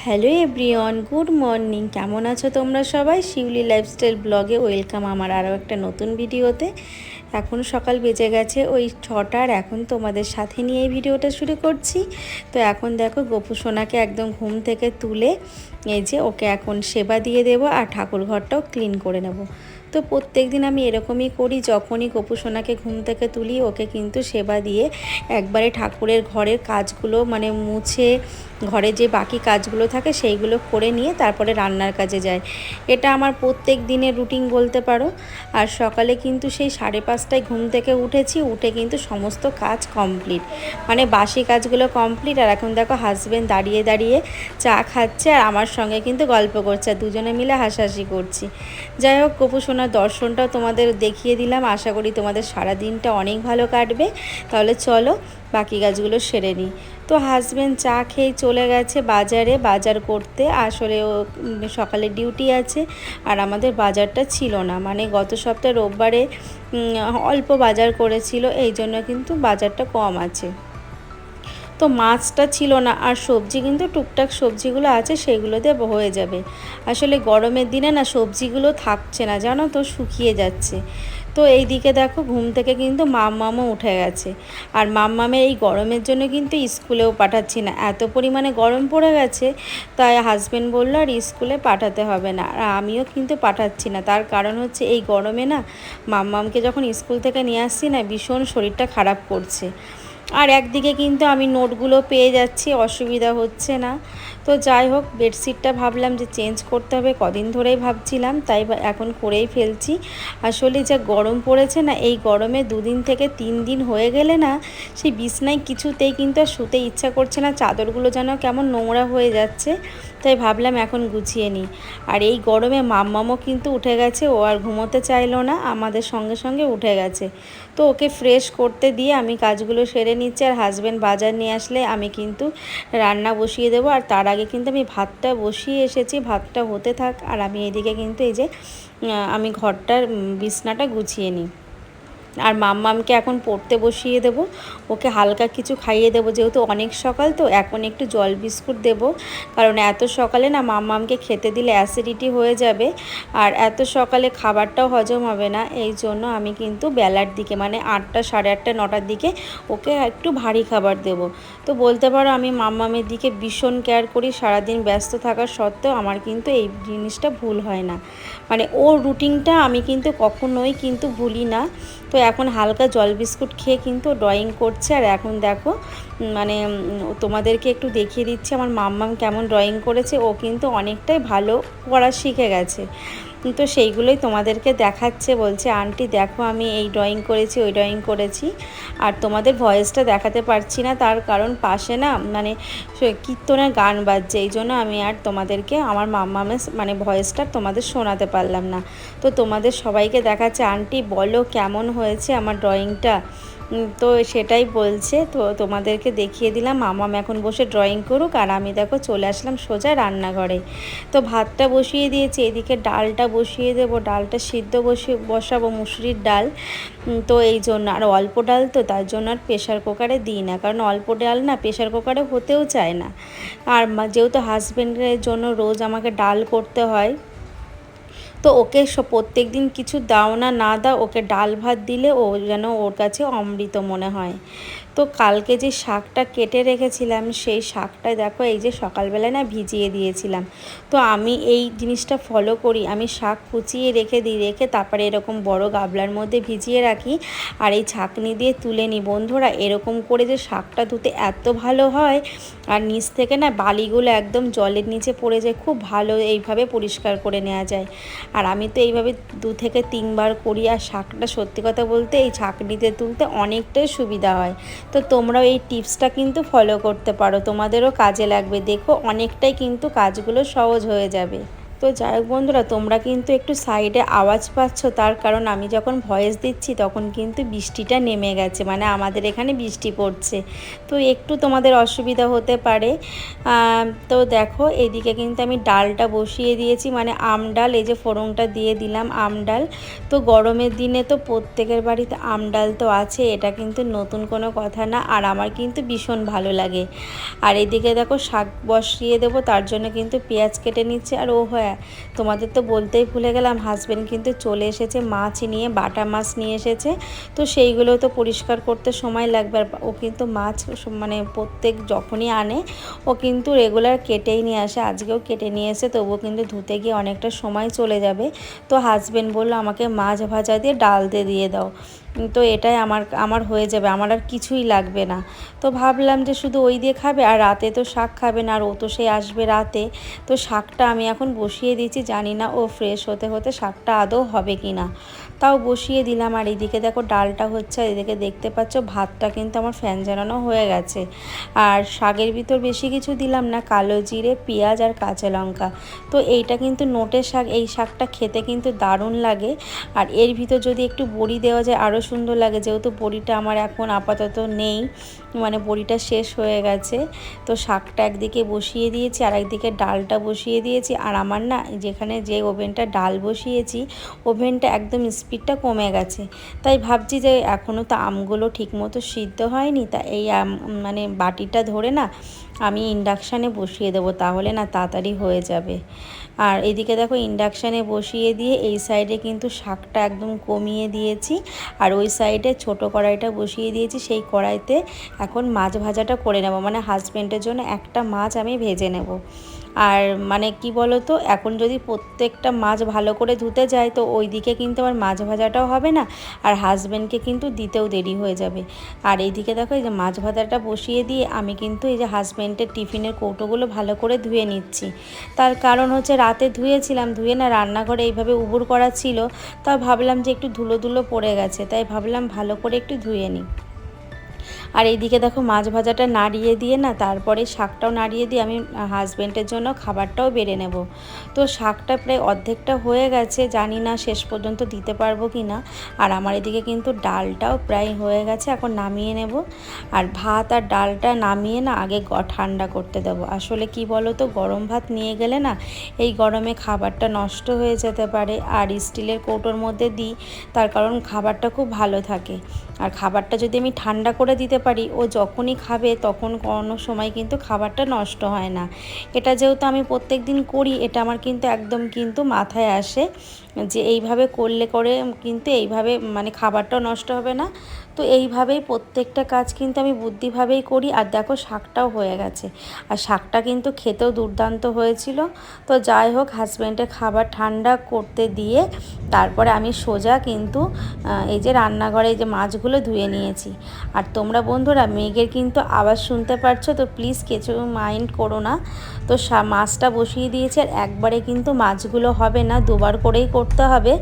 Hello everyone, good morning. কেমন আছো তোমরা সবাই? শিউলি লাইফস্টাইল ব্লগে ওয়েলকাম আমার আরও একটা নতুন ভিডিওতে। এখন সকাল বেজে গেছে ওই 6টার। এখন তোমাদের সাথে নিয়ে এই ভিডিওটা শুরু করছি। তো এখন দেখো গোপু সোনাকে একদম ঘুম থেকে তুলে এই যে ওকে এখন সেবা দিয়ে দেবো আর ঠাকুর ঘরটাও ক্লিন করে নেব। তো প্রত্যেক দিন আমি এরকমই করি, যখনই গোপু সোনাকে ঘুম থেকে তুলি ওকে কিন্তু সেবা দিয়ে একবারে ঠাকুরের ঘরের কাজগুলো মানে মুছে ঘরে যে বাকি কাজগুলো থাকে সেইগুলো করে নিয়ে তারপরে রান্নার কাজে যায়। এটা আমার প্রত্যেক দিনের রুটিন বলতে পারো। আর সকালে কিন্তু সেই 5:30টায় ঘুম থেকে উঠে কিন্তু সমস্ত কাজ কমপ্লিট, মানে বাসি কাজগুলো কমপ্লিট। আর এখন দেখো হাজব্যান্ড দাঁড়িয়ে দাঁড়িয়ে চা খাচ্ছে আর আমার সঙ্গে কিন্তু গল্প করছে, আর দুজনে মিলে হাসাহাসি করছি। যাই হোক, গোপু সোনার দর্শনটাও তোমাদের দেখিয়ে দিলাম। আশা করি তোমাদের সারা দিনটা অনেক ভালো কাটবে। তাহলে চলো বাকি কাজগুলো সেরে নিই। তো হাজব্যান্ড চা খেয়ে চলে গেছে বাজার করতে। আসলে ও সকালে ডিউটি আছে আর আমাদের বাজারটা ছিল না, মানে গত সপ্তাহে রোববারে অল্প বাজার করেছিল, এই জন্য কিন্তু বাজারটা কম আছে। তো মাছটা ছিল না, আর সবজি কিন্তু টুকটাক সবজিগুলো আছে সেগুলো দিয়ে হয়ে যাবে। আসলে গরমের দিনে না সবজিগুলো থাকছে না, জানো তো, শুকিয়ে যাচ্ছে। তো এই দিকে দেখো ঘুম থেকে কিন্তু মাম্মামও উঠে গেছে। আর মাম্মামের এই গরমের জন্য কিন্তু স্কুলেও পাঠাচ্ছি না, এত পরিমাণে গরম পড়ে গেছে। তাই হাজব্যান্ড বললো আর স্কুলে পাঠাতে হবে না, আর আমিও কিন্তু পাঠাচ্ছি না। তার কারণ হচ্ছে এই গরমে না মাম্মামকে যখন স্কুল থেকে নিয়ে আসছি না ভীষণ শরীরটা খারাপ করছে। আর একদিকে কিন্তু আমি নোটগুলো পেয়ে যাচ্ছি, অসুবিধা হচ্ছে না। তো যাই হোক, বেডশিটটা ভাবলাম যে চেঞ্জ করতে হবে, কদিন ধরেই ভাবছিলাম, তাই এখন করেই ফেলছি। আসলে যা গরম পড়েছে না, এই গরমে 2 দিন থেকে 3 দিন হয়ে গেলে না সেই বিছনায় কিছুতেই কিন্তু আর শুতে ইচ্ছা করছে না, চাদরগুলো যেন কেমন নোংরা হয়ে যাচ্ছে। তাই ভাবলাম এখন গুছিয়ে নিই। আর এই গরমে মাম্মামও কিন্তু উঠে গেছে, ও আর ঘুমোতে চাইলো না, আমাদের সঙ্গে সঙ্গে উঠে গেছে। তো ওকে ফ্রেশ করতে দিয়ে আমি কাজগুলো সেরে নিচ্ছি। আর হাজব্যান্ড বাজার নিয়ে আসলে আমি কিন্তু রান্না বসিয়ে দেবো। আর তার আগে কিন্তু আমি ভাতটা বসিয়ে এসেছি, ভাতটা হতে থাক আর আমি এদিকে কিন্তু এই যে আমি ঘরটার বিছনাটা গুছিয়ে নিই। আর মাম্মামকে এখন পড়তে বসিয়ে দেব, ওকে হালকা কিছু খাইয়ে দেবো, যেহেতু অনেক সকাল তো এখন একটু জল বিস্কুট দেব। কারণ এত সকালে না মাম্মামকে খেতে দিলে অ্যাসিডিটি হয়ে যাবে, আর এত সকালে খাবারটাও হজম হবে না। এই জন্য আমি কিন্তু বেলার দিকে মানে 8টা, 8:30, 9টার দিকে ওকে একটু ভারী খাবার দেব। তো বলতে পারো আমি মাম্মামের দিকে ভীষণ কেয়ার করি, সারাদিন ব্যস্ত থাকার সত্ত্বেও আমার কিন্তু এই জিনিসটা ভুল হয় না, মানে ওর রুটিনটা আমি কিন্তু কখনোই কিন্তু ভুলি না। তো এখন হালকা জল বিস্কুট খেয়ে কিন্তু ড্রয়িং করছে। আর এখন দেখো মানে তোমাদেরকে একটু দেখিয়ে দিচ্ছি আমার মাম্মাম কেমন ড্রয়িং করেছে। ও কিন্তু অনেকটাই ভালো করা শিখে গেছে। তো সেইগুলোই তোমাদেরকে দেখাচ্ছে, বলছে আন্টি দেখো আমি এই ড্রয়িং করেছি, ওই ড্রয়িং করেছি। আর তোমাদের ভয়েসটা দেখাতে পারছি না, তার কারণ পাশে না মানে কীর্তনের গান বাজছে, এই জন্য আমি আর তোমাদেরকে আমার মাম্মামের মানে ভয়েসটা তোমাদের শোনাতে পারলাম না। তো তোমাদের সবাইকে দেখাচ্ছে, আন্টি বলো কেমন হয়েছে আমার ড্রয়িংটা। তো সেটাই বলছে। তো তোমাদেরকে দেখিয়ে দিলাম মাম্মাম এখন বসে ড্রয়িং করুক, আর আমি দেখো চলে আসলাম সোজা রান্নাঘরে। তো ভাতটা বসিয়ে দিয়েছি, এদিকে ডালটা বসিয়ে দেবো, ডালটা সিদ্ধ বসাবো, মুসুরির ডাল। তো এই জন্য, আর অল্প ডাল তো তার জন্য আর প্রেশার কুকারে দিই না, কারণ অল্প ডাল না প্রেশার কুকারে হতেও চায় না। আর যেহেতু হাজব্যান্ডের জন্য রোজ আমাকে ডাল করতে হয়, তো ওকে প্রত্যেক দিন কিছু দাও না দাও, ওকে ডাল ভাত দিলে ও যেন ওর কাছে অমৃত মনে হয়। তো কালকে যে শাকটা কেটে রেখেছিলাম সেই শাকটা দেখো এই যে সকালবেলায় না ভিজিয়ে দিয়েছিলাম। তো আমি এই জিনিসটা ফলো করি, আমি শাক কুচিয়ে রেখে দিই, রেখে তারপরে এরকম বড় গাবলার মধ্যে ভিজিয়ে রাখি আর এই ছাঁকনি দিয়ে তুলে নিই। বন্ধুরা এরকম করে যে শাকটা ধুতে এত ভালো হয়, আর নিচ থেকে না বালিগুলো একদম জলের নিচে পড়ে যায়, খুব ভালো এইভাবে পরিষ্কার করে নেওয়া যায়। আর আমি তো এইভাবে 2 থেকে 3 বার করি। আর শাকটা সত্যি কথা বলতে এই ছাঁকনিতে তুলতে অনেকটাই সুবিধা হয়। তো তোমরাও এই টিপসটা কিন্তু ফলো করতে পারো, তোমাদেরও কাজে লাগবে। দেখো অনেকটাই কিন্তু কাজগুলো সহজ হয়ে যাবে। তো তো যাই হোক বন্ধুরা, তোমরা কিন্তু একটু সাইডে আওয়াজ পাচ্ছ, তার কারণ আমি যখন ভয়েস দিচ্ছি তখন কিন্তু বৃষ্টিটা নেমে গেছে, মানে আমাদের এখানে বৃষ্টি পড়ছে, তো একটু তোমাদের অসুবিধা হতে পারে। তো দেখো এদিকে কিন্তু আমি ডালটা বসিয়ে দিয়েছি, মানে আম ডাল, এই যে ফোড়নটা দিয়ে দিলাম আম ডাল। তো গরমের দিনে তো প্রত্যেকের বাড়িতে আম ডাল তো আছে, এটা কিন্তু নতুন কোনো কথা না, আর আমার কিন্তু ভীষণ ভালো লাগে। আর এদিকে দেখো শাক বসিয়ে দেবো, তার জন্য কিন্তু পেঁয়াজ কেটে নিচ্ছে। আর ও হ্যাঁ, তোমাদের তো বলতেই ভুলে গেলাম, হাজব্যান্ড কিন্তু চলে এসেছে মাছ নিয়ে, বাটা মাছ নিয়ে এসেছে। তো সেইগুলো তো পরিষ্কার করতে সময় লাগবে, আর ও কিন্তু মাছ মানে প্রত্যেক যখনই আনে ও কিন্তু রেগুলার কেটেই নিয়ে আসে, আজকেও কেটে নিয়ে এসে, তবুও কিন্তু ধুতে গিয়ে অনেকটা সময় চলে যাবে। তো হাজব্যান্ড বললো আমাকে মাছ ভাজা দিয়ে ডাল দিয়ে দাও, তো এটাই আমার হয়ে যাবে, আমার আর কিছুই লাগবে না। তো ভাবলাম যে শুধু ওই দিয়ে খাবে, আর রাতে তো শাক খাবে না, আর ও তো সে আসবে রাতে। তো শাকটা আমি এখন বসিয়ে দিয়েছি, জানি না ও ফ্রেশ হতে হতে শাকটা আদৌ হবে কি না, তাও বসিয়ে দিলাম। আর এদিকে দেখো ডালটা হচ্ছে, আর এদিকে দেখতে পাচ্ছ ভাতটা কিন্তু আমার ফ্যান জ্বালানো হয়ে গেছে। আর শাকের ভিতর বেশি কিছু দিলাম না, কালো জিরে, পেঁয়াজ আর কাঁচা লঙ্কা। তো এইটা কিন্তু নোটের শাক, এই শাকটা খেতে কিন্তু দারুণ লাগে। আর এর ভিতর যদি একটু বড়ি দেওয়া যায় আরও সুন্দর লাগে, যেহেতু বড়িটা আমার এখন আপাতত নেই, মানে বড়িটা শেষ হয়ে গেছে। তো শাকটা একদিকে বসিয়ে দিয়েছি, আর একদিকে ডালটা বসিয়ে দিয়েছি। আর আমার না যেখানে যে ওভেনটা ডাল বসিয়েছি, ওভেনটা একদম স্পিডটা কমে গেছে, তাই ভাবছি যে এখনও তো আমগুলো ঠিকমতো সিদ্ধ হয়নি, তা এই মানে বাটিটা ধরে না আমি ইন্ডাকশানে বসিয়ে দেবো, তাহলে না তাড়াতাড়ি হয়ে যাবে। আর এদিকে দেখো ইন্ডাকশানে বসিয়ে দিয়ে এই সাইডে কিন্তু শাকটা একদম কমিয়ে দিয়েছি, আর ওই সাইডে ছোট কড়াইটা বসিয়ে দিয়েছি, সেই কড়াইতে এখন মাছ ভাজাটা করে নেব, মানে হাজব্যান্ডের জন্য একটা মাছ আমি ভেজে নেব। আর মানে কি বলো তো, এখন যদি প্রত্যেকটা মাছ ভালো করে ধুতে যায় তো ওই দিকে কিন্তু আমার মাছ ভাজাটাও হবে না, আর হাজব্যান্ডকে কিন্তু দিতেও দেরি হয়ে যাবে। আর এইদিকে দেখো এই যে মাছ ভাজাটা বসিয়ে দিয়ে আমি কিন্তু এই যে হাজব্যান্ডের টিফিনের কৌটোগুলো ভালো করে ধুয়ে নিচ্ছি। তার কারণ হচ্ছে রাতে ধুয়েছিলাম, ধুয়ে না রান্নাঘরে এইভাবে উবুর করা ছিল, তা ভাবলাম যে একটু ধুলো ধুলো পড়ে গেছে, তাই ভাবলাম ভালো করে একটু ধুয়ে নিই। আর এইদিকে দেখো মাছ ভাজাটা নাড়িয়ে দিয়ে না, তারপরে শাকটাও নাড়িয়ে দিয়ে আমি হাজব্যান্ডের জন্য খাবারটাও বেড়ে নেব। তো শাকটা প্রায় অর্ধেকটা হয়ে গেছে, জানি না শেষ পর্যন্ত দিতে পারবো কি না। আর আমার এদিকে কিন্তু ডালটাও প্রায় হয়ে গেছে, এখন নামিয়ে নেব। আর ভাত আর ডালটা নামিয়ে না আগে ঠান্ডা করতে দেবো। আসলে কি বলো তো, গরম ভাত নিয়ে গেলে না এই গরমে খাবারটা নষ্ট হয়ে যেতে পারে, আর স্টিলের কৌটোর মধ্যে দিই, তার কারণ খাবারটা খুব ভালো থাকে। আর খাবারটা যদি আমি ঠান্ডা করে দিতে পারি, ও যখনই খাবে তখন কোনো সময় কিন্তু খাবারটা নষ্ট হয় না। এটা যেহেতু আমি প্রত্যেক দিন করি, এটা আমার কিন্তু একদম কিন্তু মাথায় আসে যে এইভাবে করলে কিন্তু এইভাবে মানে খাবারটাও নষ্ট হবে না। তো এইভাবেই প্রত্যেকটা কাজ কিন্তু আমি বুদ্ধিভাবেই করি। আর দেখো শাকটাও হয়ে গেছে, আর শাকটা কিন্তু খেতেও দুর্দান্ত হয়েছিল। তো যাই হোক, হাজব্যান্ডের খাবার ঠান্ডা করতে দিয়ে তারপরে আমি সোজা কিন্তু এই যে রান্নাঘরে এই যে মাছগুলো ধুয়ে নিয়েছি। আর তোমরা বন্ধুরা মেঘের কিন্তু আওয়াজ শুনতে পারছো, তো প্লিজ কিছু মাইন্ড করো না। তো মাছটা বসিয়ে দিয়েছি, আর একবারে কিন্তু মাছগুলো হবে না, দুবার করেই করতে হবে।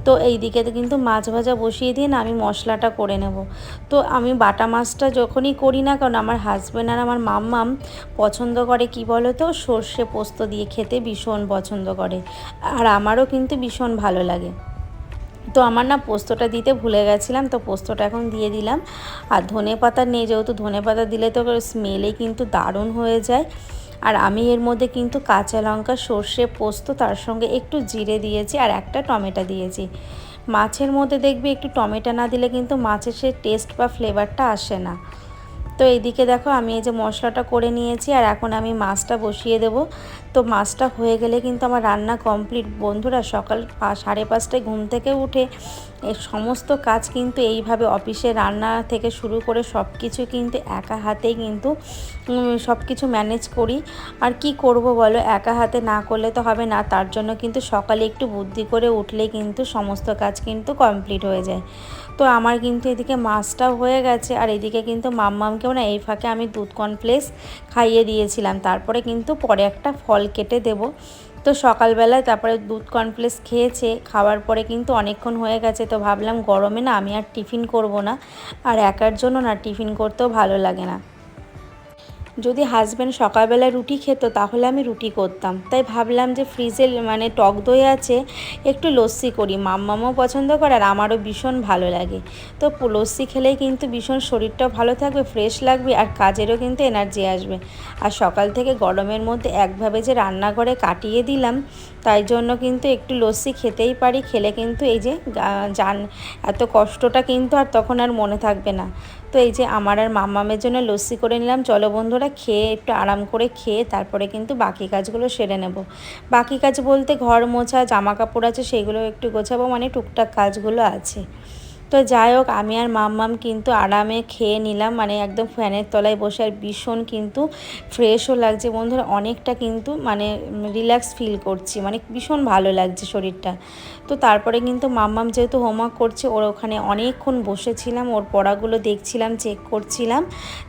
তো এই দিকে কিন্তু মাছ ভাজা বসিয়ে দিয়ে না আমি মশলাটা করে নেব। তো আমি বাটা মাছটা যখনই করি না, কারণ আমার হাজব্যান্ড আর আমার মাম্মাম পছন্দ করে কি বলো তো, সর্ষে পোস্ত দিয়ে খেতে ভীষণ পছন্দ করে, আর আমারও কিন্তু ভীষণ ভালো লাগে। তো আমার না পোস্তটা দিতে ভুলে গেছিলাম, তো পোস্তটা এখন দিয়ে দিলাম। আর ধনেপাতা নেই, যেহেতু ধনেপাতা দিলে তো স্মেলে কিন্তু দারুণ হয়ে যায়। আর আমি এর মধ্যে কিন্তু কাঁচা লঙ্কা, সর্ষে পোস্ত, তার সঙ্গে একটু জিরে দিয়েছি, আর একটা টমেটো দিয়েছি। মাছের মধ্যে দেখবি একটু টমেটো না দিলে কিন্তু মাছের সে টেস্ট বা ফ্লেভারটা আসে না। তো এইদিকে দেখো আমি এই যে মশলাটা করে নিয়েছি, আর এখন আমি মাছটা বসিয়ে দেব। তো মাছটা হয়ে গেলে কিন্তু আমার রান্না কমপ্লিট বন্ধুরা। সকাল 5:30টায় ঘুম থেকে উঠে এই সমস্ত কাজ কিন্তু এইভাবে অফিসে রান্না থেকে শুরু করে সব কিছু কিন্তু একা হাতেই কিন্তু সব কিছু ম্যানেজ করি। আর কি করব বলো, একা হাতে না করলে তো হবে না, তার জন্য কিন্তু সকালে একটু বুদ্ধি করে উঠলে কিন্তু সমস্ত কাজ কিন্তু কমপ্লিট হয়ে যায়। তো আমার কিন্তু এদিকে মাছটাও হয়ে গেছে, আর এদিকে কিন্তু মাম্মামকেও না এই ফাঁকে আমি দুধ কর্নফ্লেক্স খাইয়ে দিয়েছিলাম, তারপরে কিন্তু পরে একটা ফল কেটে দেব। তো সকালবেলায় তারপরে দুধ কর্নফ্লেক্স খেয়েছে, খাওয়ার পরে কিন্তু অনেকক্ষণ হয়ে গেছে, তো ভাবলাম গরমে না আমি আর টিফিন করব না, আর একার জন্য না টিফিন করতেও ভালো লাগে না। যদি হাজব্যান্ড সকালবেলা রুটি খেত তাহলে আমি রুটি করতাম, তাই ভাবলাম যে ফ্রিজে মানে টক দই আছে, একটু লস্যি করি। মাম্মামও পছন্দ করে আর আমারও ভীষণ ভালো লাগে। তো লস্যি খেলেই কিন্তু ভীষণ শরীরটাও ভালো থাকবে, ফ্রেশ লাগবে আর কাজেরও কিন্তু এনার্জি আসবে। আর সকাল থেকে গরমের মধ্যে একভাবে যে রান্নাঘরে কাটিয়ে দিলাম, তাই জন্য কিন্তু একটু লস্যি খেতেই পারি। খেলে কিন্তু এই যে জান এত কষ্টটা কিন্তু আর তখন আর মনে থাকবে না। তো এই যে আমার আর মাম্মামের জন্য লস্যি করে নিলাম। চলো বন্ধুরা, খেয়ে একটু আরাম করে খেয়ে তারপরে কিন্তু বাকি কাজগুলো সেরে নেব। বাকি কাজ বলতে ঘর মোছা, জামা কাপড় আছে সেগুলো একটু গোছাবো, মানে টুকটাক কাজগুলো আছে। তো যাই হোক, আমি আর মাম্মাম কিন্তু আরামে খেয়ে নিলাম, মানে একদম ফ্যানের তলায় বসে। আর ভীষণ কিন্তু ফ্রেশও লাগছে বন্ধুরা, অনেকটা কিন্তু মানে রিল্যাক্স ফিল করছি, মানে ভীষণ ভালো লাগছে শরীরটা। তো তারপরে কিন্তু মাম্মাম যেহেতু হোমওয়ার্ক করছে, ওর ওখানে অনেকক্ষণ বসেছিলাম, ওর পড়াগুলো দেখছিলাম, চেক করছিলাম।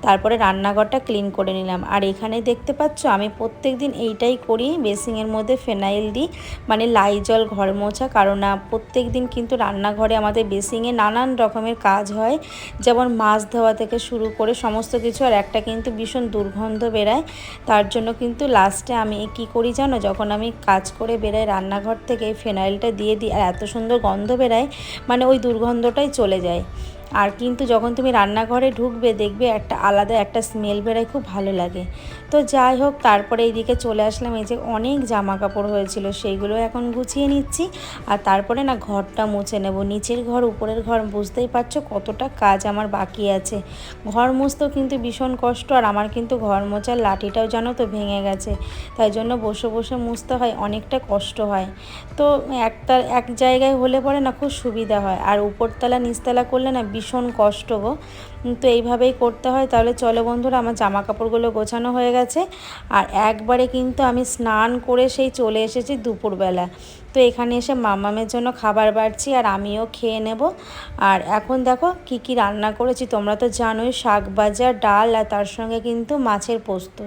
তারপরে রান্নাঘরটা ক্লিন করে নিলাম। আর এখানে দেখতে পাচ্ছ আমি প্রত্যেক দিন এইটাই করি, বেসিংয়ের মধ্যে ফেনাইল দিই, মানে লাইজল ঘর মোছা। কারণ প্রত্যেক দিন কিন্তু রান্নাঘরে আমাদের বেসিংয়ে নানান রকমের কাজ হয়, যেমন মাছ ধোয়া থেকে শুরু করে সমস্ত কিছু। আর একটা কিন্তু ভীষণ দুর্গন্ধ বেরায়, তার জন্য কিন্তু লাস্টে আমি কি করি জানো, যখন আমি কাজ করে বেরাই রান্নাঘর থেকে ফেনাইলটা দিয়ে দিই, আর এত সুন্দর গন্ধ বেরায়, মানে ওই দুর্গন্ধটাই চলে যায়। আর কিন্তু যখন তুমি রান্নাঘরে ঢুকবে দেখবে একটা আলাদা একটা স্মেল বেরোয়, খুব ভালো লাগে। তো যাই হোক, তারপরে এইদিকে চলে আসলাম। এই যে অনেক জামা কাপড় হয়েছিল সেইগুলো এখন গুছিয়ে নিচ্ছি। আর তারপরে না ঘরটা মুছে নেব, নিচের ঘর উপরের ঘর, বুঝতেই পারছো কতটা কাজ আমার বাকি আছে। ঘর মুছতেও কিন্তু ভীষণ কষ্ট, আর আমার কিন্তু ঘর মোছার লাঠিটাও জানো তো ভেঙে গেছে, তাই জন্য বসে বসে মুছতে হয়, অনেকটা কষ্ট হয়। তো এক জায়গায় হলে পরে না খুব সুবিধা হয়, আর উপরতলা নিচতলা করলে না ভীষণ কষ্ট গো। তো এইভাবেই করতে হয়। তাহলে চলো বন্ধুরা, আমার জামা কাপড়গুলো গোছানো হয়ে গেছে। আর একবারে কিন্তু আমি স্নান করে সেই চলে এসেছি দুপুরবেলা। তো এখানে এসে মাম্মামের জন্য খাবার বাড়ছি, আর আমিও খেয়ে নেব। আর এখন দেখো কি কি রান্না করেছি, তোমরা তো জানোই, শাক ভাজা, ডাল, আর তার সঙ্গে কিন্তু মাছের পোস্ত।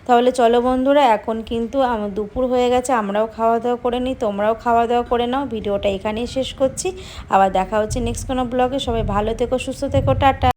তাহলে চলো বন্ধুরা, এখন কিন্তু দুপুর হয়ে গেছে, আমরাও খাওয়া দাওয়া করে নিই, তোমরাও খাওয়া দাওয়া করে নাও। ভিডিওটা এখানেই শেষ করছি, আবার দেখা হচ্ছে নেক্সট কোনো ব্লগে। সবাই ভালো থেকো, সুস্থ থেকো, টাটা।